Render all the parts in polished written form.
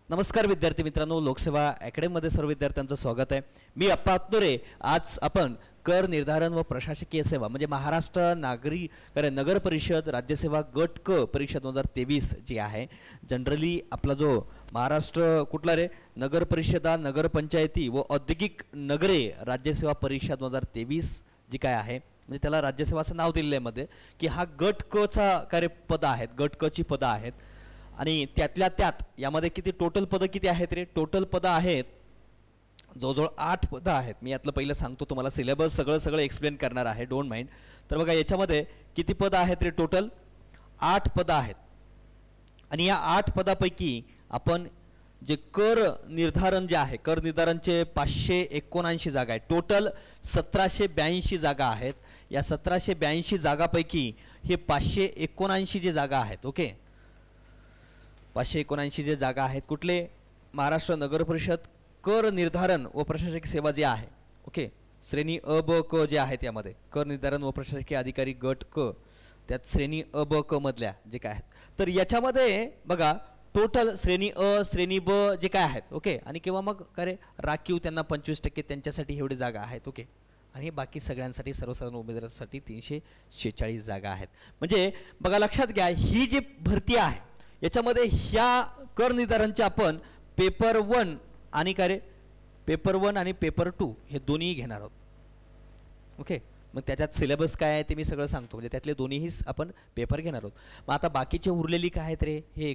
नमस्कार विद्यार्थी मित्रांनो, लोकसेवा अकॅडमीमध्ये सर्व विद्यार्थ्यांचं स्वागत आहे. मी अप्पा अत्तुरे. आज आपण कर निर्धारण व प्रशासकीय सेवा म्हणजे महाराष्ट्र नगर परिषद राज्यसेवा गट क परीक्षा 2023 जी आहे. जनरली आपला जो महाराष्ट्र कुठला रे नगर परिषदा नगरपंचायती व औद्योगिक नगरे राज्यसेवा परीक्षा 2023 जी काय आहे म्हणजे त्याला राज्यसेवा असं नाव दिलेलं आहे मध्ये की हा गट क चा कार्यपद आहेत, गट क ची पदं आहेत. आणि त्यातल्या त्यात यामध्ये किती टोटल पदं किती आहेत रे? टोटल पदं आहेत जवळजवळ 8 पदं आहेत. मी यातलं पहिलं सांगतो तुम्हाला, सिलेबस सगळं एक्सप्लेन करणार आहे, डोंट माइंड. तर बघा याच्यामध्ये किती पदं आहेत रे? टोटल 8 पदं आहेत. आणि या 8 पदापैकी आपण जे कर निर्धारण जे आहे, कर निर्धारणचे 579 जागा आहेत. टोटल 1782 जागा आहेत. या 1782 जागापैकी हे 579 जे जागा आहेत, ओके, 579 जे जागा आहेत कुठले? महाराष्ट्र नगर परिषद कर निर्धारण व प्रशासकीय सेवा जे आहे, ओके, श्रेणी अ ब क जे आहेत यामध्ये कर निर्धारण व प्रशासकीय अधिकारी गट क, त्यात श्रेणी अ ब क मधल्या जे काय आहेत. तर याच्यामध्ये बघा टोटल श्रेणी अ श्रेणी ब जे काय आहेत, ओके, आणि किंवा मग काय राखीव त्यांना 25% त्यांच्यासाठी एवढी जागा आहेत, ओके. आणि बाकी सगळ्यांसाठी सर्वसाधारण उमेदवारांसाठी 346 जागा आहेत. म्हणजे बघा लक्षात घ्या, ही जी भरती आहे याच्यामध्ये ह्या कर निर्धारणचे आपण पेपर 1 आणि काय रे पेपर 1 आणि पेपर 2 हे दोन्ही घेणार आहोत, ओके. मग त्याच्यात सिलेबस काय आहे ते मी सगळं सांगतो, म्हणजे त्यातले दोन्हीही आपण पेपर घेणार आहोत. मग आता बाकीचे उरलेली काय आहेत रे? हे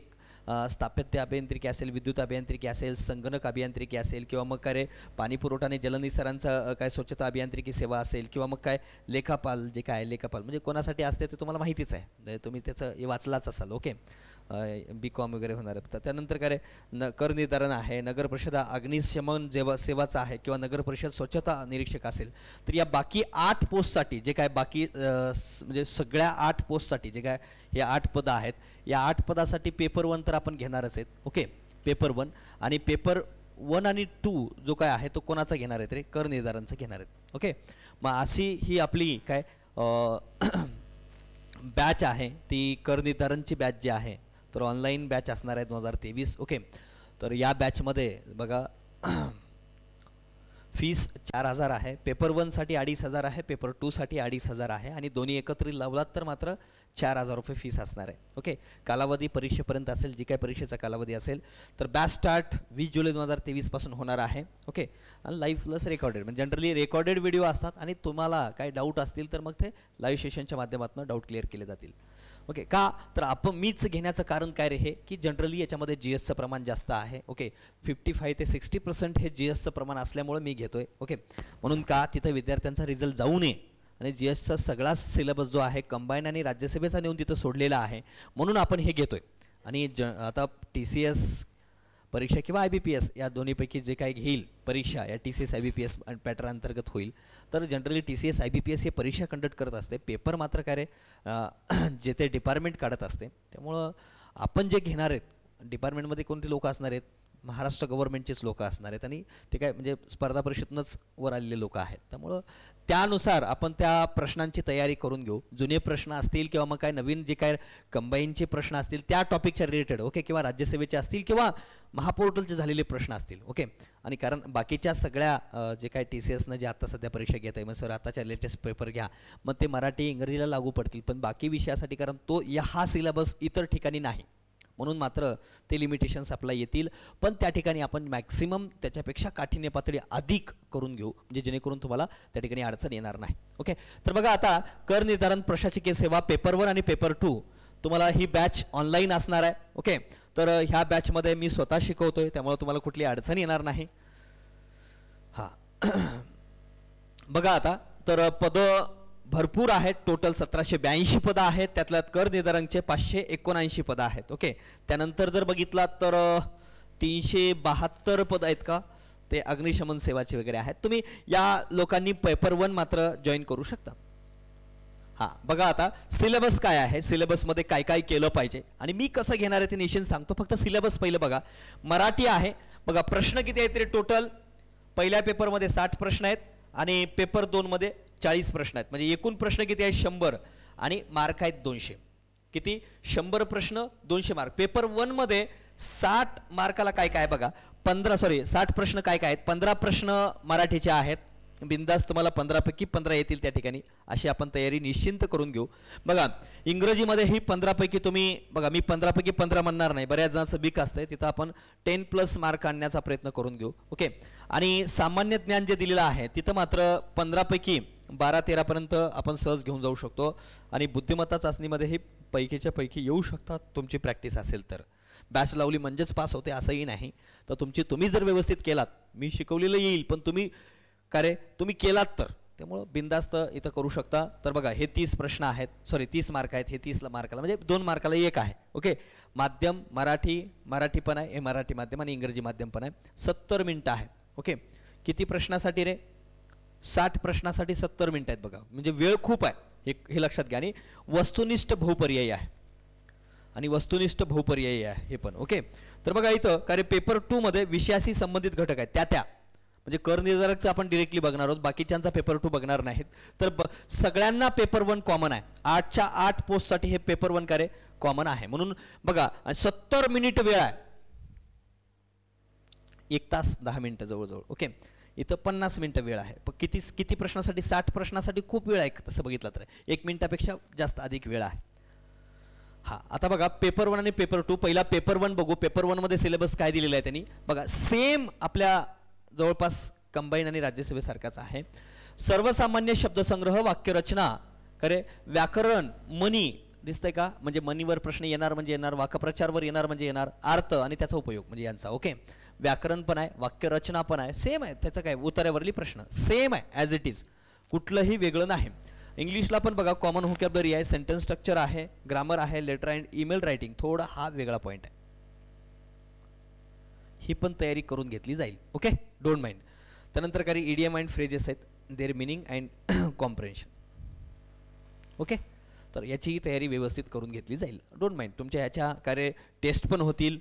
स्थापत्य अभियांत्रिकी असेल, विद्युत अभियांत्रिकी असेल, संगणक अभियांत्रिकी असेल, किंवा मग काय रे पाणी पुरवठा आणि जलनिसारांचा काय स्वच्छता अभियांत्रिकी सेवा असेल, किंवा मग काय लेखापाल जे काय लेखापाल म्हणजे कोणासाठी असते ते तुम्हाला माहितीच आहे, तुम्ही त्याचं हे वाचलाच असाल, ओके. BCom वगैरे होणार आहे. त्यानंतर काय रे कर निर्धारण आहे, नगर परिषद अग्निशमन सेवाचा आहे, किंवा नगर परिषद स्वच्छता निरीक्षक असेल. तर या बाकी 8 पोस्टसाठी जे काय बाकी म्हणजे सगळ्या 8 पोस्टसाठी जे काय हे 8 पदं आहेत, या 8 पदासाठी पेपर 1 तर आपण घेणारच आहेत, ओके. पेपर 1 आणि पेपर 1 आणि 2 जो काय आहे तो कोणाचा घेणार आहेत रे? कर निर्धारणचा घेणार आहेत, ओके. मग अशी ही आपली काय बॅच आहे, ती कर निर्धारणची बॅच जी आहे तर ऑनलाईन बॅच असणार आहे 2023, ओके. तर या बॅचमध्ये बघा फीस 4000 आहे. पेपर 1 साठी 2500 आहे, पेपर 2 साठी 2500 आहे, आणि दोन्ही एकत्रित लावलात तर मात्र 4000 रुपये फीस असणार आहे, ओके. कालावधी परीक्षेपर्यंत असेल, जी काय परीक्षेचा कालावधी असेल. तर बॅच स्टार्ट 20 जुलै 2023 पासून होणार आहे, ओके. आणि लाईव्ह प्लस रेकॉर्डेड म्हणजे जनरली रेकॉर्डेड व्हिडिओ असतात, आणि तुम्हाला काही डाऊट असतील तर मग ते लाईव्ह सेशनच्या माध्यमातून डाऊट क्लिअर केले जातील, ओके. का तर आपण मीच घेण्याचं कारण काय रे हे की जनरली याच्यामध्ये GSचं प्रमाण जास्त आहे, ओके. 55 ते 60% हे GSचं प्रमाण असल्यामुळे मी घेतोय, ओके. म्हणून का तिथं विद्यार्थ्यांचा रिझल्ट जाऊ नये, आणि GSचा सगळा सिलेबस जो आहे कंबाईन आणि राज्यसभेचा नेऊन तिथं सोडलेला आहे, म्हणून आपण हे घेतोय. आणि आता TCS परीक्षा किंवा IBPS या दोन्हीपैकी जे काही घेईल परीक्षा या TCS IBPS पॅटर्न अंतर्गत होईल. तर जनरली TCS IBPS हे परीक्षा कंडक्ट करत असते, पेपर मात्र काय रे जे ते डिपार्टमेंट काढत असते. त्यामुळं आपण जे घेणार आहेत डिपार्टमेंटमध्ये कोणते लोक असणार आहेत? महाराष्ट्र गव्हर्नमेंटचेच लोक असणार आहेत, आणि ते काय म्हणजे स्पर्धा परीक्षेतूनच वर आलेले लोक आहेत. त्यामुळं त्यानुसार आपण त्या प्रश्नांची तयारी करून घेऊ. जुने प्रश्न असतील किंवा मग काय नवीन जे काय कंबाईनचे प्रश्न असतील त्या टॉपिकच्या रिलेटेड, ओके, किंवा राज्यसेवेचे असतील किंवा महापोर्टलचे झालेले प्रश्न असतील, ओके. आणि कारण बाकीच्या सगळ्या जे काय TCSनं जे आता सध्या परीक्षा घेत आहे, मग सर आताच्या लेटेस्ट पेपर घ्या, मग ते मराठी इंग्रजीला लागू पडतील, पण बाकी विषयासाठी कारण तो हा सिलेबस इतर ठिकाणी नाही, म्हणून मात्र ते लिमिटेशन्स आपल्याला येतील. पण त्या ठिकाणी आपण मॅक्सिमम त्याच्यापेक्षा काठिण्य पातळी अधिक करून घेऊ, म्हणजे जेणेकरून तुम्हाला त्या ठिकाणी अडचण येणार नाही, ओके. तर बघा आता कर निर्धारण प्रशासकीय सेवा पेपर 1 आणि पेपर 2 तुम्हाला ही बॅच ऑनलाईन असणार आहे, ओके. तर ह्या बॅचमध्ये मी स्वतः शिकवतोय, त्यामुळे तुम्हाला कुठली अडचण येणार नाही. हां बघा आता तर पदं भरपूर आहेत. टोटल 1782 पदं आहेत, त्यातल्यात कर निर्धारणचे 579 पदं आहेत, ओके. त्यानंतर जर बघितलात तर 372 पदं आहेत का ते अग्निशमन सेवाचे वगैरे आहेत. तुम्ही या लोकांनी पेपर 1 मात्र जॉईन करू शकता. हां बघा आता सिलेबस काय आहे, सिलेबसमध्ये काय काय केलं पाहिजे आणि मी कसं घेणार आहे ते निश्चित सांगतो. फक्त सिलेबस पहिलं बघा. मराठी आहे बघा. प्रश्न किती आहेत रे? टोटल पहिल्या पेपरमध्ये 60 प्रश्न आहेत आणि पेपर 2 मध्ये 40 प्रश्न आहेत. म्हणजे एकूण प्रश्न किती आहेत? 100 आणि मार्क आहेत 200. किती? 100 प्रश्न 200 मार्क. पेपर 1 मध्ये 60 मार्काला काय काय बघा, 60 प्रश्न काय काय आहेत, 15 प्रश्न मराठीचे आहेत. बिंदास तुम्हाला 15 पैकी 15 येतील त्या ठिकाणी, अशी आपण तयारी निश्चिंत करून घेऊ. बघा इंग्रजीमध्ये ही 15 पैकी तुम्ही बघा, मी 15 पैकी 15 म्हणणार नाही, बऱ्याच जणांचं बीक असतंय, तिथं आपण 10+ मार्क आणण्याचा प्रयत्न करून घेऊ. ओके. आणि सामान्य ज्ञान जे दिलेलं आहे तिथं मात्र 15 पैकी 12-13 पर्यंत आपण सहज घेऊन जाऊ शकतो. आणि बुद्धिमत्ता चाचणीमध्ये हे पैकीच्या पैकी येऊ शकतात तुमची प्रॅक्टिस असेल तर. बॅच लावली म्हणजेच पास होते असंही नाही. तर तुम्ही जर व्यवस्थित केलात, मी शिकवलेलं येईल पण तुम्ही केलात तर, त्यामुळं बिंदास्त इथं करू शकता. तर बघा हे 30 प्रश्न आहेत, 30 मार्क आहेत, हे 30 मार्काला म्हणजे 2 मार्काला 1 आहे. ओके. माध्यम मराठी पण आहे, हे मराठी माध्यम आणि इंग्रजी माध्यम पण आहे. 70 मिनिटं आहेत. ओके. किती प्रश्नासाठी रे? 60 प्रश्नासाठी 70 मिनिटं आहेत बघा, म्हणजे वेळ खूप आहे, हे लक्षात घ्या. आणि वस्तुनिष्ठ बहुपर्यायी आहे, आणि वस्तुनिष्ठ बहुपर्यायी आहे हे पण. ओके. तर बघा इथं पेपर 2 मध्ये विषयाशी संबंधित घटक आहेत, त्या म्हणजे करनिर्धारकचं आपण डिरेक्टली बघणार आहोत, बाकीच्यांचा पेपर 2 बघणार नाहीत. तर सगळ्यांना पेपर 1 कॉमन आहे. 8च्या 8 पोस्टसाठी हे पेपर 1 कॉमन आहे. म्हणून बघा 70 मिनिट वेळ आहे, 1 तास 10 मिनिटं जवळजवळ. ओके. इथं 50 मिनिटं वेळ आहे. पण किती प्रश्नासाठी? 60 प्रश्नासाठी खूप वेळ आहे तसं बघितलं तर, 1 मिनिटापेक्षा जास्त अधिक वेळ आहे. हा, आता बघा पेपर 1 आणि पेपर 2. पहिला पेपर 1 बघू. पेपर 1 मध्ये सिलेबस काय दिलेला आहे त्यांनी बघा, सेम आपल्या जवळपास कंबाईन आणि राज्यसेवेसारखाच आहे. सर्वसामान्य शब्दसंग्रह, वाक्यरचना, व्याकरण, मनी दिसतंय का, म्हणजे मनीवर प्रश्न येणार म्हणजे येणार, वाक्प्रचारवर येणार म्हणजे येणार, अर्थ आणि त्याचा उपयोग म्हणजे यांचा. ओके. व्याकरण पण आहे, वाक्यरचना पण आहे, सेम आहे. त्याचं काय, उत्तरावरली प्रश्न सेम आहे ॲज इट इज, कुठलंही वेगळं नाही. इंग्लिशला पण बघा कॉमन व्होकॅब्युलरी आहे, सेंटेन्स स्ट्रक्चर आहे, ग्रामर आहे, लेटर अँड ईमेल रायटिंग, थोडा हा वेगळा पॉईंट आहे, ही पण तयारी करून घेतली जाईल. ओके. Don't mind. त्यानंतर काही इडियम अँड फ्रेजेस आहेत, their meaning and comprehension. Okay. तर याची तयारी व्यवस्थित करून घेतली जाईल. Don't mind. तुमच्या ह्याच्या टेस्ट पण होतील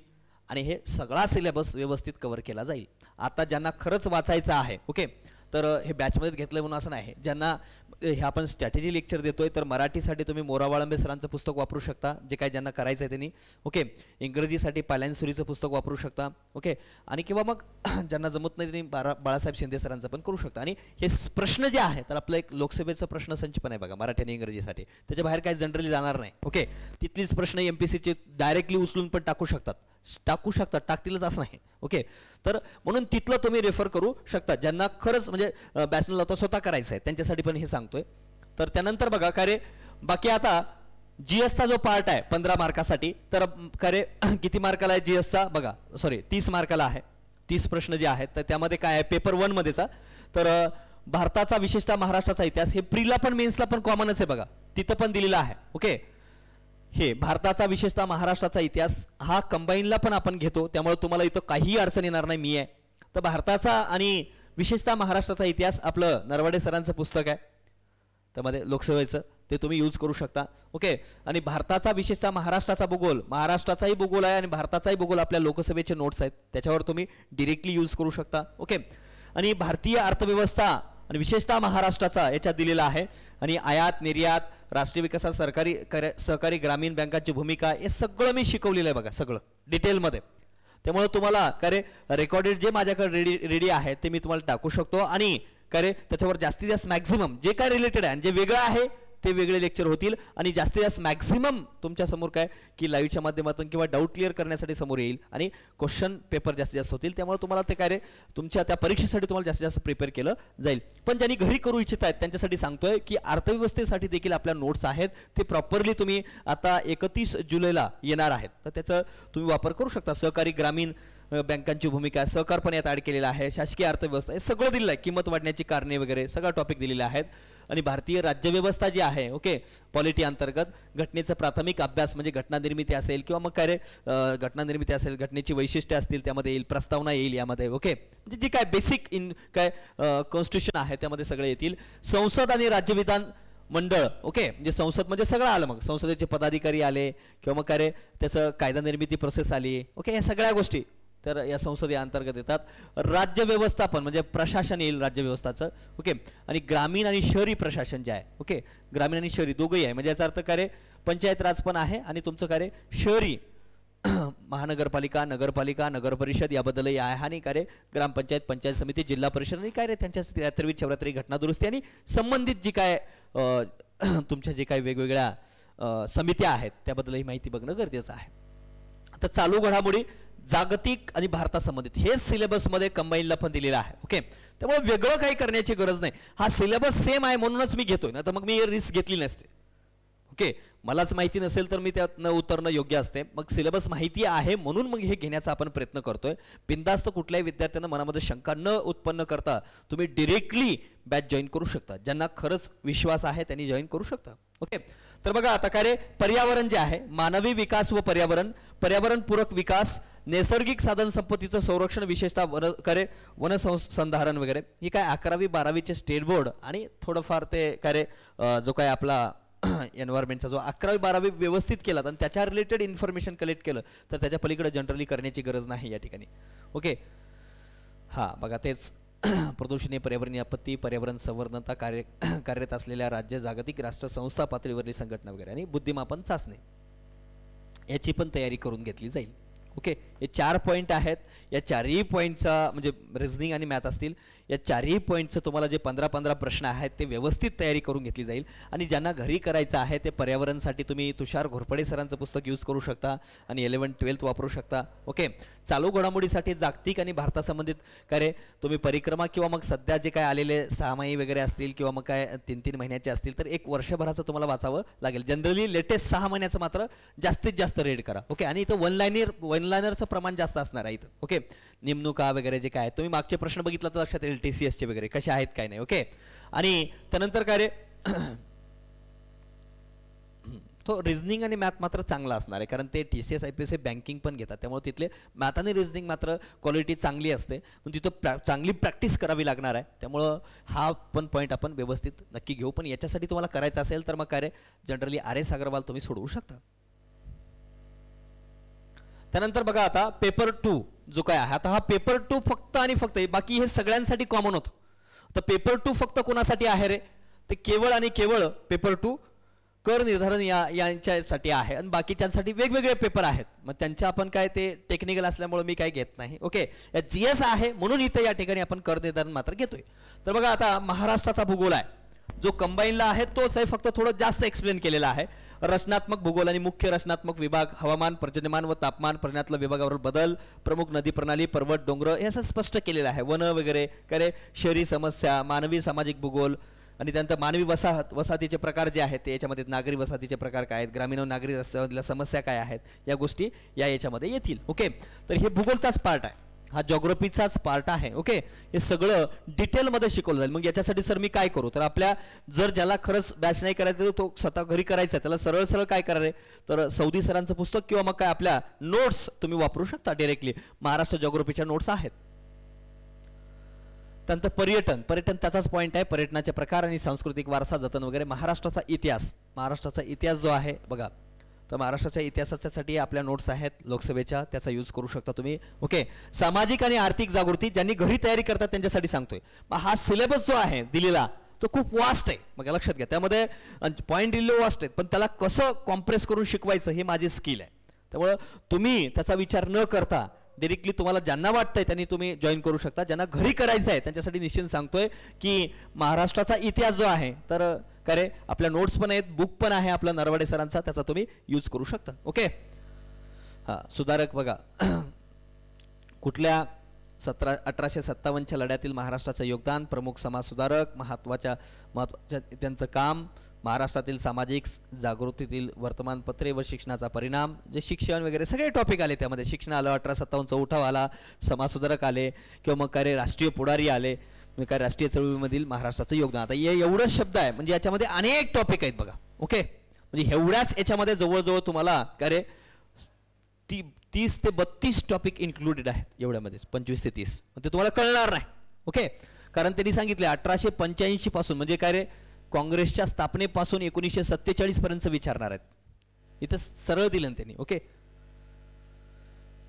आणि हे सगळा सिलेबस व्यवस्थित कव्हर केला जाईल. आता ज्यांना खरंच वाचायचं आहे, ओके, तर हे बॅचमध्येच घेतलं म्हणून असं नाही. ज्यांना हे आपण स्ट्रॅटेजी लेक्चर देतोय, तर मराठीसाठी तुम्ही मोरावाळंबे सरांचं पुस्तक वापरू शकता, जे काय ज्यांना करायचं आहे त्यांनी. ओके. इंग्रजीसाठी पालायनसुरीचं पुस्तक वापरू शकता. ओके. आणि किंवा मग ज्यांना जमत नाही त्यांनी बाळासाहेब शिंदे सरांचं पण करू शकता. आणि हे प्रश्न जे आहे तर आपलं एक लोकसभेचं प्रश्नसंच पण आहे बघा, मराठी आणि इंग्रजीसाठी, त्याच्या बाहेर काय जनरली जाणार नाही. ओके. तिथलीच प्रश्न MPSCचे डायरेक्टली उचलून पण टाकू शकतात, टाकतीलच असं नाही. ओके. तर म्हणून तिथलं तुम्ही रेफर करू शकता, ज्यांना खरंच म्हणजे बॅचनल लावता स्वतः करायचं आहे त्यांच्यासाठी पण हे सांगतोय. तर त्यानंतर बघा बाकी आता GSचा जो पार्ट आहे 15 मार्कासाठी, तर किती मार्काला आहे GSचा बघा, 30 मार्काला आहे. 30 प्रश्न जे आहेत तर त्यामध्ये काय आहे, पेपर 1 मध्येचा, तर भारताचा विशेषतः महाराष्ट्राचा इतिहास, हे प्रीला पण मेन्सला पण कॉमनच आहे बघा, तिथं पण दिलेला आहे. ओके. हे भारताचा विशेषतः महाराष्ट्राचा इतिहास हा कंबाईनला पण आपण घेतो, त्यामुळे तुम्हाला इथं काही अडचण येणार नाही. मी आहे तर भारताचा आणि विशेषतः महाराष्ट्राचा इतिहास आपलं नरवाडे सरांचं पुस्तक आहे, त्यामध्ये लोकसभेचं, ते तुम्ही यूज करू शकता. ओके. आणि भारताचा विशेषतः महाराष्ट्राचा भूगोल, महाराष्ट्राचाही भूगोल आहे आणि भारताचाही भूगोल आपल्या लोकसभेचे नोट्स आहेत, त्याच्यावर तुम्ही डिरेक्टली यूज करू शकता. ओके. आणि भारतीय अर्थव्यवस्था आणि विशेषतः महाराष्ट्राचा याच्यात दिलेला आहे. आणि आयात निर्यात, राष्ट्रीय विकासात सहकारी ग्रामीण बँकांची भूमिका, हे सगळं मी शिकवलेलं आहे बघा, सगळं डिटेलमध्ये. त्यामुळे तुम्हाला रेकॉर्डेड जे माझ्याकडे रेडी आहे ते मी तुम्हाला टाकू शकतो. आणि त्याच्यावर जास्तीत जास्त मॅक्झिमम जे काय रिलेटेड आहे आणि जे वेगळं आहे ते वेगळे लेक्चर होतील. आणि जास्तीत जास्त मॅक्झिमम तुमच्या समोर की लाईव्हच्या माध्यमातून किंवा डाऊट क्लिअर करण्यासाठी समोर येईल आणि क्वेश्चन पेपर जास्तीत जास्त होतील. त्यामुळे तुम्हाला ते तुमच्या त्या परीक्षेसाठी तुम्हाला जास्तीत जास्त प्रिपेअर केलं जाईल. पण ज्यांनी घरी करू इच्छित आहेत त्यांच्यासाठी सांगतोय की अर्थव्यवस्थेसाठी देखील आपल्या नोट्स आहेत, ते प्रॉपरली तुम्ही आता 31 जुलैला येणार आहेत, तर त्याचा तुम्ही वापर करू शकता. सहकारी ग्रामीण बँकांची भूमिका, सहकार पण यात ऍड केलेला आहे, शासकीय अर्थव्यवस्था, हे सगळं दिलेलं आहे, किंमत वाढण्याची कारणे वगैरे सगळा टॉपिक दिलेले आहेत. आणि भारतीय राज्यव्यवस्था जी आहे, ओके, पॉलिटी अंतर्गत घटनेचा प्राथमिक अभ्यास म्हणजे घटना निर्मिती असेल किंवा मग घटना निर्मिती असेल, घटनेची वैशिष्ट्ये असतील त्यामध्ये येईल, प्रस्तावना येईल यामध्ये. ओके. म्हणजे जे काय बेसिक कॉन्स्टिट्यूशन आहे त्यामध्ये सगळे येतील. संसद आणि राज्यविधान मंडळ, ओके, म्हणजे संसद म्हणजे सगळं आलं, मग संसदेचे पदाधिकारी आले किंवा मग त्याचं कायदा निर्मिती प्रोसेस आली. ओके. या सगळ्या गोष्टी तर या संसदे अंतर्गत येतात. राज्य व्यवस्थापन म्हणजे प्रशासन येईल राज्य व्यवस्थाचं. ओके. आणि ग्रामीण आणि शहरी प्रशासन जे आहे, ओके, ग्रामीण आणि शहरी दोघंही आहे, म्हणजे याचा अर्थ पंचायत राज पण आहे आणि तुमचं शहरी महानगरपालिका, नगरपालिका, नगरपरिषद याबद्दलही आहे आणि काय रे ग्रामपंचायत, पंचायत समिती, जिल्हा परिषद आणि काय रे त्यांच्या 73 74 घटना दुरुस्ती आणि संबंधित जी काय तुमच्या जे काही वेगवेगळ्या समित्या आहेत त्याबद्दलही माहिती बघणं गरजेचं आहे. आता चालू घडामोडी जागतिक आणि भारतासंबंधित हे सिलेबसमध्ये कंबाईनला पण दिलेलं आहे. ओके, त्यामुळे वेगळं काही करण्याची गरज नाही. हा सिलेबस सेम आहे म्हणूनच मी घेतोय ना, तर मग मी रिस्क घेतली नसते. ओके, मलाच माहिती नसेल तर मी त्यात न उतरणं योग्य असते. मग सिलेबस माहिती आहे म्हणून मग हे घेण्याचा आपण प्रयत्न करतोय. बिनधास्त कुठल्याही विद्यार्थ्यांना मनामध्ये शंका न उत्पन्न करता तुम्ही डिरेक्टली बॅच जॉईन करू शकता. ज्यांना खरंच विश्वास आहे त्यांनी जॉईन करू शकता. ओके, तर बघा आता काय रे पर्यावरण जे आहे, मानवी विकास व पर्यावरण, पर्यावरणपूरक विकास, नैसर्गिक साधन संपत्तीचं संरक्षण, विशेषतः वनसंधारण वगैरे, ही काय 11वी 12वीचे स्टेट बोर्ड आणि थोडंफार ते काय रे जो काय आपला एन्व्हायरमेंटचा जो 11वी 12वी व्यवस्थित केला आणि त्याच्या रिलेटेड इन्फॉर्मेशन कलेक्ट केलं तर त्याच्या पलीकडे जनरली करण्याची गरज नाही या ठिकाणी. ओके, हां बघा तेच प्रदूषण, पर्यावरणीय आपत्ती, पर्यावरण संवर्धनता कार्यरत असलेल्या राज्य, जागतिक, राष्ट्र, संस्था पातळीवरली संघटना वगैरे आणि बुद्धिमापन चाचणी याची पण तयारी करून घेतली जाईल. ओके, हे 4 पॉईंट आहेत. या 4ही पॉईंटचा म्हणजे रिझनिंग आणि मॅथ असतील, या 4ही पॉईंटचं तुम्हाला जे 15-15 प्रश्न आहेत ते व्यवस्थित तयारी करून घेतली जाईल. आणि ज्यांना घरी करायचं आहे ते पर्यावरणसाठी तुम्ही तुषार घोरपडे सरांचं पुस्तक यूज करू शकता आणि 11th-12th वापरू शकता. ओके, चालू घडामोडीसाठी जागतिक आणि भारतासंबंधित काय रे तुम्ही परिक्रमा किंवा मग सध्या जे काय आलेले 6 वगैरे असतील किंवा मग काय 3-3 महिन्याचे असतील तर एक वर्षभराचं तुम्हाला वाचावं लागेल. जनरली लेटेस्ट 6 महिन्याचं मात्र जास्तीत जास्त रीड करा. ओके, आणि इथं वन लायनरचं प्रमाण जास्त असणार आहे इथं. ओके, निमणुका वगैरे जे काय तुम्ही मागचे प्रश्न बघितला तर लक्षात येईल TCS चे वगैरे कसे आहेत काय नाही. ओके, आणि त्यानंतर काय रे तो रिझनिंग आणि मॅथ मात्र चांगला असणार आहे कारण ते TCS IPS बँकिंग पण घेतात त्यामुळे तिथले मॅथ आणि रिझनिंग मात्र क्वालिटी चांगली असते पण तिथं चांगली प्रॅक्टिस करावी लागणार आहे. त्यामुळं हा पण पॉईंट आपण व्यवस्थित नक्की घेऊ. पण याच्यासाठी तुम्हाला करायचं असेल तर मग काय रे जनरली RS अग्रवाल तुम्ही सोडवू शकता. त्यानंतर बघा आता पेपर 2 जो काय आहे, आता हा पेपर 2 फक्त आणि फक्त बाकी हे सगळ्यांसाठी कॉमन होतं. तर पेपर 2 फक्त कोणासाठी आहे रे, ते केवळ आणि केवळ पेपर 2 कर निर्धारण यांच्यासाठी आहे आणि बाकीच्यांसाठी वेगवेगळे पेपर आहेत. मग त्यांच्या आपण काय ते टेक्निकल असल्यामुळे मी काय घेत नाही. ओके, या GS आहे म्हणून इथं या ठिकाणी आपण कर निर्धारण मात्र घेतोय. तर बघा आता महाराष्ट्राचा भूगोल आहे जो कंबाईनला आहे तोच आहे, फक्त थोडं जास्त एक्सप्लेन केलेला आहे. रचनात्मक भूगोल आणि मुख्य रचनात्मक विभाग, हवामान, पर्जन्यमान व तापमान, पर्जन्यातला विभागावरील बदल, प्रमुख नदी प्रणाली, पर्वत, डोंगर हे असं स्पष्ट केलेलं आहे. वन वगैरे करे, शहरी समस्या, मानवी सामाजिक भूगोल आणि त्यानंतर मानवी वसाहतीचे प्रकार जे आहेत ते याच्यामध्ये नागरी वसाहतीचे प्रकार काय आहेत, ग्रामीण व नागरी रस्त्यामधल्या समस्या काय आहेत या गोष्टी याच्यामध्ये येतील. ओके, तर हे भूगोलचाच पार्ट आहे, हा जॉग्राफीचाच पार्ट आहे. ओके, हे सगळं डिटेलमध्ये शिकवलं जाईल. मग याच्यासाठी सर मी काय करू, तर आपल्या जर ज्याला खरंच बॅच नाही करायचं तो स्वतः घरी करायचा त्याला सरळ सरळ काय करायचं तर सौदी सरांचं पुस्तक किंवा मग काय आपल्या नोट्स तुम्ही वापरू शकता डायरेक्टली. महाराष्ट्र जॉग्राफीच्या नोट्स आहेत. त्यानंतर पर्यटन त्याचाच पॉईंट आहे. पर्यटनाचे प्रकार आणि सांस्कृतिक वारसा जतन वगैरे. महाराष्ट्राचा इतिहास जो आहे बघा, तर महाराष्ट्राच्या इतिहासासाठी आपल्या नोट्स आहेत लोकसभेच्या, त्याचा यूज करू शकता तुम्ही. ओके, सामाजिक आणि आर्थिक जागृती ज्यांनी घरी तयारी करतात त्यांच्यासाठी सांगतोय. मग हा सिलेबस जो आहे दिलेला तो खूप वास्ट आहे, मग लक्षात घ्या. त्यामध्ये पॉईंट दिलेले वास्ट आहेत पण त्याला कसं कॉम्प्रेस करून शिकवायचं हे माझी स्किल आहे. त्यामुळं तुम्ही त्याचा विचार न करता डायरेक्टली तुम्हाला ज्यांना वाटतंय त्यांनी तुम्ही जॉईन करू शकता. ज्यांना घरी करायचं आहे त्यांच्यासाठी निश्चित सांगतोय की महाराष्ट्राचा इतिहास जो आहे तर करे आपल्या नोट्स पण आहेत, बुक पण आहे आपला नरवडे सरांचा, त्याचा तुम्ही यूज करू शकता. ओके, हां सुधारक बघा कुठल्या 1857च्या लढ्यातील महाराष्ट्राचं योगदान, प्रमुख समाज सुधारक, महत्वाच्या त्यांचं काम, महाराष्ट्रातील सामाजिक जागृतीतील वर्तमानपत्रे व शिक्षणाचा परिणाम, जे शिक्षण वगैरे सगळे टॉपिक आले त्यामध्ये. शिक्षण आलं, 1857चा उठाव आला, समाजसुधारक आले किंवा मग काय राष्ट्रीय पुढारी आले, काय राष्ट्रीय चळवळीमधील महाराष्ट्राचं योगदान. आता एवढं शब्द आहे म्हणजे याच्यामध्ये अनेक टॉपिक आहेत बघा. ओके, म्हणजे एवढ्याच याच्यामध्ये जवळजवळ तुम्हाला काय रे 30 ते 32 टॉपिक इन्क्लुडेड आहेत एवढ्यामध्ये, 25 ते 30. ते तुम्हाला कळणार नाही. ओके, कारण त्यांनी सांगितले 1885 पासून म्हणजे काय रे काँग्रेसच्या स्थापनेपासून 1947 पर्यंत विचारणार आहेत. इथं सरळ दिलं त्यांनी. ओके,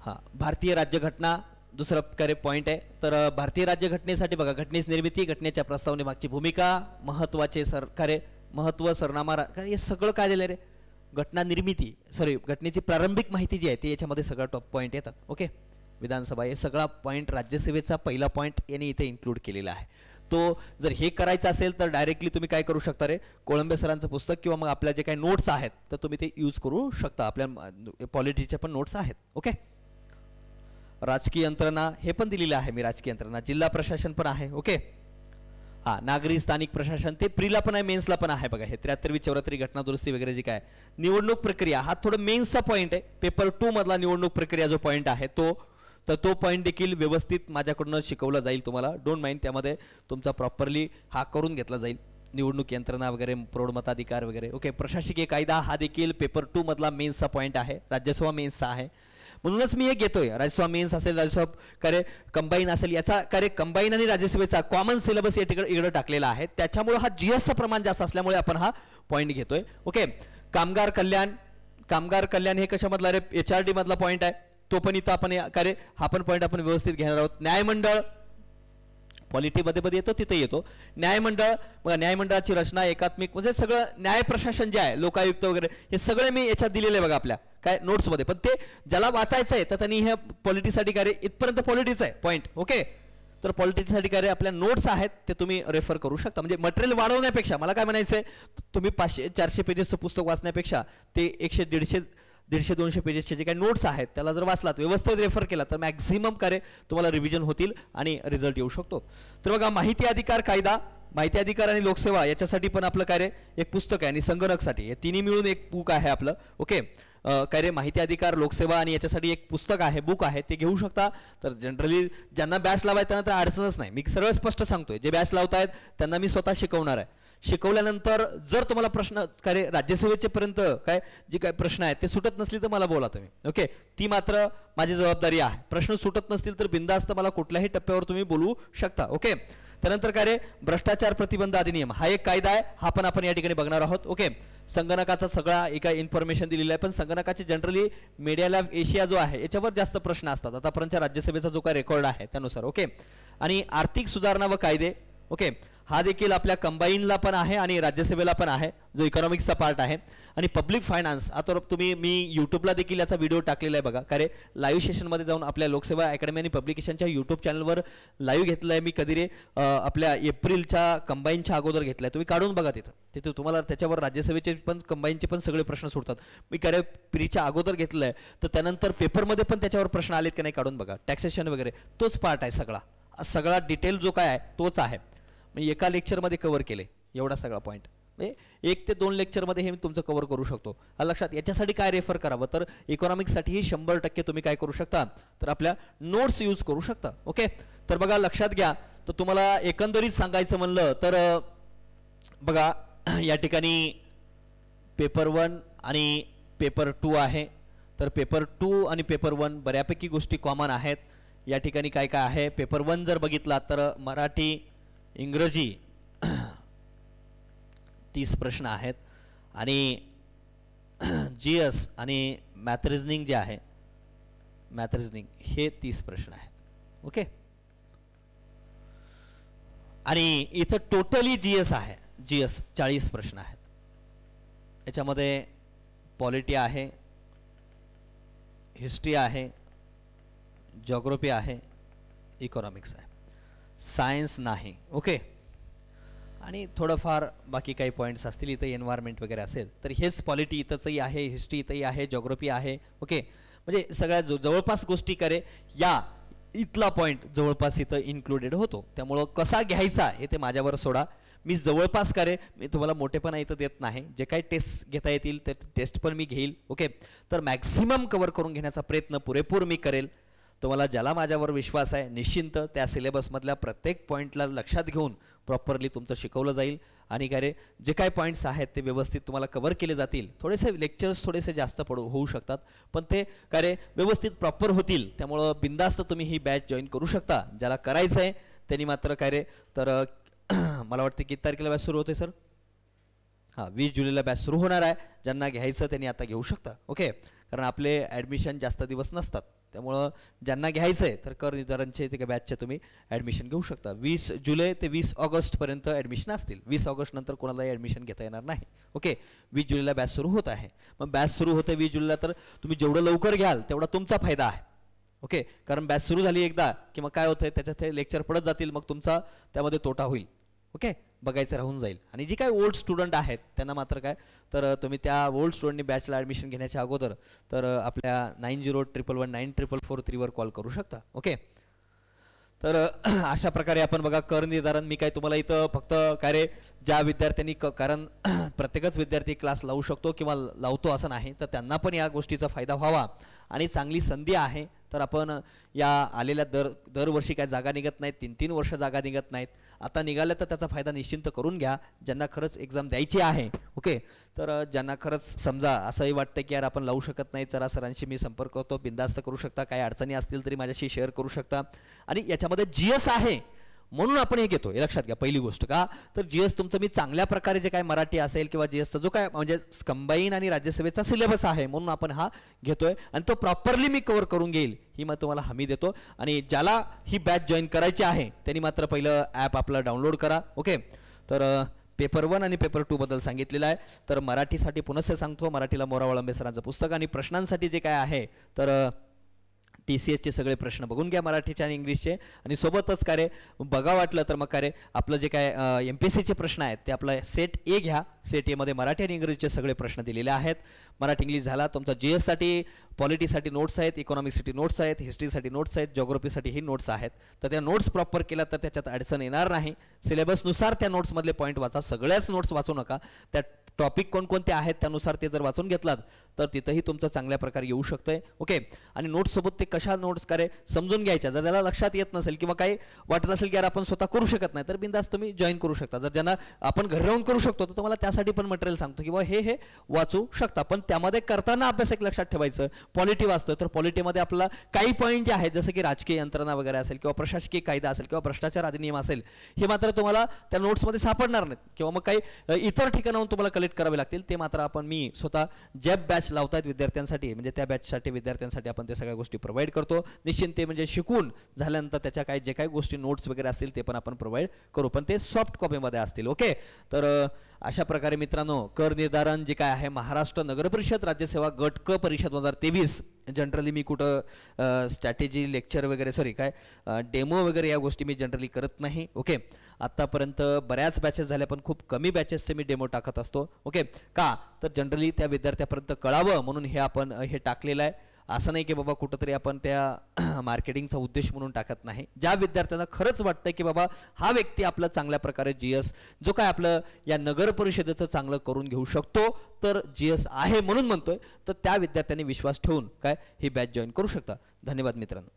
हा भारतीय राज्यघटना दुसरा काय पॉइंट आहे. तर भारतीय राज्यघटनेसाठी बघा घटनेची निर्मिती, घटनेच्या प्रस्तावनेमागची भूमिका, महत्वाचे सरकारे, महत्व, सरनामा, हे सगळं काय दिलं रे घटना निर्मिती घटनेची प्रारंभिक माहिती जी आहे ती याच्यामध्ये सगळं टॉप पॉईंट येतात. ओके, विधानसभा हे सगळा पॉईंट राज्यसभेचा पहिला पॉईंट यांनी इथे इन्क्लूड केलेला आहे. तो जर हे करायचं असेल तर डायरेक्टली तुम्ही काय करू शकता रे, कोळंबे सरांचं पुस्तक किंवा मग आपल्या जे काही नोट्स आहेत तर तुम्ही ते यूज करू शकता. आपल्या पॉलिटिक्सच्या पण नोट्स आहेत. ओके, राजकीय यंत्रणा हे पण दिलेलं आहे मी, राजकीय यंत्रणा, जिल्हा प्रशासन पण आहे. ओके, हा नागरी स्थानिक प्रशासन ते प्रीला पण आहे, मेन्सला पण आहे बघा. हे 73 74 घटना दुरुस्ती वगैरे जी काय निवडणूक प्रक्रिया हा थोडं मेन्सचा पॉईंट आहे. पेपर 2 मधला निवडणूक प्रक्रिया जो पॉईंट आहे तो पॉईंट देखील व्यवस्थित माझ्याकडून शिकवला जाईल तुम्हाला. डोंट माइंड, त्यामध्ये तुमचा प्रॉपरली हा करून घेतला जाईल. निवडणूक यंत्रणा वगैरे, प्रौढ मताधिकार वगैरे. ओके, प्रशासकीय कायदा हा देखील पेपर 2 मधला मेन्सचा पॉईंट आहे, राज्यसभा मेन्सचा आहे. म्हणूनच मी हे घेतोय. राज्यसभा मेन्स असेल, राज्यसभा कंबाईन असेल, याचा कंबाईन आणि राज्यसभेचा कॉमन सिलेबस या इकडे टाकलेला आहे. त्याच्यामुळे हा जीएसचं प्रमाण जास्त असल्यामुळे आपण हा पॉईंट घेतोय. ओके, कामगार कल्याण हे कशामधला रे, HRD मधला पॉईंट आहे. तो पण इथं आपण हा पण पॉईंट आपण व्यवस्थित घेणार आहोत. न्यायमंडळ पॉलिटीमध्ये येतो, तिथे येतो न्यायमंडळ. बघा, न्यायमंडळाची रचना एकात्मिक म्हणजे सगळं न्याय प्रशासन जे आहे, लोकायुक्त वगैरे हे सगळे मी याच्यात दिलेले आहे बघा आपल्या काय नोट्समध्ये. पण ते ज्याला वाचायचं आहे तर त्यांनी हे पॉलिटीसाठी इथपर्यंत पॉलिटिक्स आहे पॉईंट. ओके, तर पॉलिटिक्ससाठी आपल्या नोट्स आहेत ते तुम्ही रेफर करू शकता. म्हणजे मटेरियल वाढवण्यापेक्षा मला काय म्हणायचं आहे, तुम्ही 500 400 पेजेसचं पुस्तक वाचण्यापेक्षा ते 100 150 200 पेजेसचे जे काही नोट्स आहेत त्याला जर वाचलात, व्यवस्थित रेफर केला तर मॅक्झिमम तुम्हाला रिव्हिजन होतील आणि रिझल्ट येऊ शकतो. तर बघा, माहिती अधिकार कायदा, माहिती अधिकार आणि लोकसेवा याच्यासाठी पण आपलं एक पुस्तक आहे आणि संगणकसाठी हे तिन्ही मिळून एक बुक आहे आपलं. ओके, माहिती अधिकार, लोकसेवा आणि याच्यासाठी एक पुस्तक आहे, बुक आहे, ते घेऊ शकता. तर जनरली ज्यांना बॅच लावाय त्यांना तर अडचणच नाही. मी सरळ स्पष्ट सांगतोय, जे बॅच लावतायत त्यांना मी स्वतः शिकवणार आहे. शिकवल्यानंतर जर तुम्हाला प्रश्न राज्यसभेचे पर्यंत जे काय प्रश्न आहेत ते सुटत नसली तर मला बोला तुम्ही. ओके, ती मात्र माझी जबाबदारी आहे. प्रश्न सुटत नसतील तर बिनधास्त मला कुठल्याही टप्प्यावर तुम्ही बोलू शकता. ओके, त्यानंतर भ्रष्टाचार प्रतिबंध अधिनियम हा एक कायदा आहे, हा पण आपण या ठिकाणी बघणार आहोत. ओके, संगणकाचा सगळा एका इन्फॉर्मेशन दिलेलं आहे, पण संगणकाचे जनरली मीडिया लॅब एशिया जो आहे याच्यावर जास्त प्रश्न असतात आतापर्यंतच्या राज्यसभेचा जो काय रेकॉर्ड आहे त्यानुसार. ओके, आणि आर्थिक सुधारणा व कायदे. ओके, हा देखील आपल्या कंबाईनला पण आहे आणि राज्यसभेला पण आहे, जो इकॉनॉमिक्सचा पार्ट आहे. आणि पब्लिक फायनान्स, आता मी यूट्यूबला देखील याचा व्हिडिओ टाकलेला आहे बघा. लाईव्ह सेशनमध्ये जाऊन आपल्या लोकसेवा अकॅडमी आणि पब्लिकेशनच्या यूट्यूब चॅनलवर लाईव्ह घेतलं आहे मी कधी आपल्या एप्रिलच्या कंबाईनच्या अगोदर घेतलं आहे. तुम्ही काढून बघा, तिथे तुम्हाला त्याच्यावर राज्यसभेचे पण कंबाईनचे पण सगळे प्रश्न सुटतात. मी प्रीच्या अगोदर घेतलं आहे, तर त्यानंतर पेपरमध्ये पण त्याच्यावर प्रश्न आलेत की नाही काढून बघा. टॅक्सेशन वगैरे तोच पार्ट आहे, सगळा डिटेल जो काय आहे तोच आहे. मी एका लेक्चरमध्ये कव्हर केले एवढा सगळा पॉईंट. 1 ते 2 लेक्चरमध्ये हे मी तुमचं कव्हर करू शकतो. लक्षात, याच्यासाठी काय रेफर करावं तर इकॉनॉमिक्ससाठीही 100% तुम्ही काय करू शकता तर आपल्या नोट्स यूज करू शकता. ओके, तर बघा लक्षात घ्या, तर तुम्हाला एकंदरीत सांगायचं म्हणलं तर बघा या ठिकाणी पेपर 1 आणि पेपर 2 आहे. तर पेपर 2 आणि पेपर 1 बऱ्यापैकी गोष्टी कॉमन आहेत. या ठिकाणी काय काय आहे, पेपर 1 जर बघितला तर मराठी, इंग्रजी 30 प्रश्न आहेत आणि जीएस आणि मॅथ रिझनिंग जे आहे, मॅथ रिझनिंग हे 30 प्रश्न आहेत. ओके, आणि इथं टोटली जीएस आहे, जीएस 40 प्रश्न आहेत. याच्यामध्ये पॉलिटी आहे, हिस्ट्री आहे, जॉग्राफी आहे, इकॉनॉमिक्स आहे, सायन्स नाही. ओके, आणि थोडंफार बाकी काही पॉईंट्स असतील, इथं एन्व्हायरमेंट वगैरे असेल तर हेच पॉलिटी इथंचही आहे, हिस्ट्री इथंही आहे, जॉग्राफी आहे. ओके, म्हणजे सगळ्या जवळपास गोष्टी या इथला पॉईंट जवळपास इथं इन्क्लुडेड होतो. त्यामुळं कसा घ्यायचा हे ते माझ्यावर सोडा. मी जवळपास मी तुम्हाला मोठेपणा इथं देत नाही. जे काही टेस्ट घेता येतील ते टेस्ट पण मी घेईल. ओके, तर मॅक्झिमम कव्हर करून घेण्याचा प्रयत्न पुरेपूर मी करेल. तुम्हाला ज्याला माझ्यावर विश्वास आहे निश्चिंत त्या सिलेबसमधल्या प्रत्येक पॉईंटला लक्षात घेऊन प्रॉपरली तुमचं शिकवलं जाईल आणि जे काय पॉईंट्स आहेत ते व्यवस्थित तुम्हाला कव्हर केले जातील. थोडेसे लेक्चर्स थोडेसे जास्त होऊ शकतात, पण ते व्यवस्थित प्रॉपर होतील. त्यामुळं बिंदास्त तुम्ही ही बॅच जॉईन करू शकता. ज्याला करायचं आहे त्यांनी मात्र तर मला वाटतं किती तारखेला बॅच सुरू होते सर? हां, 20 जुलैला बॅच सुरू होणार आहे. ज्यांना घ्यायचं त्यांनी आता घेऊ शकता. ओके, कारण आपले ॲडमिशन जास्त दिवस नसतात. त्यामुळं ज्यांना घ्यायचं आहे तर कर निर्धारणचे ते बॅचचे तुम्ही ॲडमिशन घेऊ शकता. 20 जुलै ते 20 ऑगस्टपर्यंत ॲडमिशन असतील. 20 ऑगस्ट नंतर कोणालाही ॲडमिशन घेता येणार नाही. ओके, 20 जुलैला बॅच सुरू होत आहे. मग बॅच सुरू होते 20 जुलैला, तर तुम्ही जेवढं लवकर घ्याल तेवढा तुमचा फायदा आहे. ओके, कारण बॅच सुरू झाली एकदा की मग काय होतं, त्याच्यात ते लेक्चर पडत जातील, मग तुमचा त्यामध्ये तोटा होईल. ओके, बघायचं राहून जाईल. आणि जी काय ओल्ड स्टुडंट आहेत त्यांना मात्र काय, तर तुम्ही त्या ओल्ड स्टुडंटनी बॅचला ॲडमिशन घेण्याच्या अगोदर तर आपल्या 9011194443 कॉल करू शकता. ओके, तर अशा प्रकारे आपण बघा कर निर्धारण. मी काय तुम्हाला इथं फक्त काय रे, ज्या विद्यार्थ्यांनी कारण प्रत्येकच विद्यार्थी क्लास लावू शकतो किंवा लावतो असं नाही, तर त्यांना पण या गोष्टीचा फायदा व्हावा आणि चांगली संधी आहे. तर आपण या आलेल्या दरवर्षी काय जागा निघत नाहीत, 3-3 वर्ष जागा निघत नाहीत. आता निघाल्या तर त्याचा फायदा निश्चिंत करून घ्या ज्यांना खरंच एक्झाम द्यायची आहे. ओके, तर ज्यांना खरंच समजा असंही वाटतं की यार आपण लावू शकत नाही, तर सरांशी मी संपर्क करतो, बिंदास्त करू शकता. काही अडचणी असतील तरी माझ्याशी शेअर करू शकता. आणि याच्यामध्ये GS आहे म्हणून आपण हे घेतो, हे लक्षात घ्या. पहिली गोष्ट का, तर GS तुमचं मी चांगल्या प्रकारे जे काय मराठी असेल किंवा GSचा जो काय म्हणजे कंबाईन आणि राज्यसेवेचा सिलेबस आहे म्हणून आपण हा घेतोय आणि तो प्रॉपरली मी कव्हर करून घेईल ही मग तुम्हाला हमी देतो. आणि ज्याला ही बॅच जॉईन करायची आहे त्यांनी मात्र पहिलं ॲप आपलं डाउनलोड करा. ओके, तर पेपर 1 आणि पेपर 2 बद्दल सांगितलेलं आहे. तर मराठीसाठी पुनश्च सांगतो, मराठीला मोरा वळंबे सरांचं पुस्तक. आणि प्रश्नांसाठी जे काय आहे तर TCSचे सगळे प्रश्न बघून घ्या, मराठीचे आणि इंग्लिशचे. आणि सोबतच काय रे, बघा वाटलं तर मग काय रे, आपलं जे काय MPSCचे प्रश्न आहेत ते आपलं सेट ए घ्या. सेट एमध्ये मराठी आणि इंग्रजीचे सगळे प्रश्न दिलेले आहेत. मराठी इंग्लिश झाला तुमचा. GSसाठी पॉलिटीसाठी नोट्स आहेत, इकॉनॉमिक्ससाठी नोट्स आहेत, हिस्ट्रीसाठी नोट्स आहेत, जिओग्राफीसाठीही नोट्स आहेत. तर त्या नोट्स प्रॉपर केल्या तर त्याच्यात अडचण येणार नाही. सिलेबसनुसार त्या नोट्समधले पॉईंट वाचा, सगळ्याच नोट्स वाचू नका. त्या टॉपिक कोणकोणते आहेत त्यानुसार ते जर वाचून घेतलात तर तिथंही तुमचं चांगल्या प्रकारे येऊ शकतंय. ओके, आणि नोट्ससोबत ते कशा नोट्स करे समजून घ्यायच्या. जर त्याला लक्षात येत नसेल किंवा काही वाटत असेल की यार आपण स्वतः करू शकत नाही, तर बिंदास तुम्ही जॉईन करू शकता. जर ज्यांना आपण घरी राहून करू शकतो तर तुम्हाला त्यासाठी पण मटेरियल सांगतो किंवा हे वाचू शकता. पण त्यामध्ये करताना अभ्यास एक लक्षात ठेवायचं, पॉलिटी वाचतोय तर पॉलिटीमध्ये आपल्याला काही पॉईंट जे आहेत जसं की राजकीय यंत्रणा वगैरे असेल किंवा प्रशासकीय कायदा असेल किंवा भ्रष्टाचार अधिनियम असेल, हे मात्र तुम्हाला त्या नोट्समध्ये सापडणार नाहीत किंवा मग काही इतर ठिकाणाहून तुम्हाला कलेक्ट करावे लागतील. ते मात्र आपण मी स्वतः ज्या बॅच लावतायत विद्यार्थ्यांसाठी म्हणजे त्या बॅचसाठी विद्यार्थ्यांसाठी आपण त्या सगळ्या गोष्टी प्रोव्हाइड करतो. निश्चिंते म्हणजे शिकून झाल्यानंतर त्याच्या काय जे काही गोष्टी नोट्स वगैरे असतील ते पण आपण प्रोव्हाइड करू, पण ते सॉफ्ट कॉपीमध्ये असतील. ओके, तर अशा प्रकारे मित्रांनो कर निर्धारण जे काय आहे महाराष्ट्र नगर परिषद राज्यसेवा गट क परीक्षा 2023. जनरली मी कुठं स्ट्रॅटेजी लेक्चर वगैरे काय डेमो वगैरे या गोष्टी मी जनरली करत नाही. ओके, आत्तापर्यंत बऱ्याच बॅचेस झाल्या पण खूप कमी बॅचेसचे मी डेमो टाकत असतो. ओके, का तर जनरली त्या विद्यार्थ्यापर्यंत कळावं म्हणून हे आपण हे टाकलेलं आहे. असं नाही की बाबा कुठंतरी आपण त्या मार्केटिंगचा उद्देश म्हणून टाकत नाही. ज्या विद्यार्थ्यांना खरंच वाटतं की बाबा हा व्यक्ती आपलं चांगल्या प्रकारे GS जो काय आपलं या नगर परिषदेचं चांगलं करून घेऊ शकतो, तर GS आहे म्हणून म्हणतोय, तर त्या विद्यार्थ्यांनी विश्वास ठेवून काय ही बॅच जॉईन करू शकता. धन्यवाद मित्रांनो.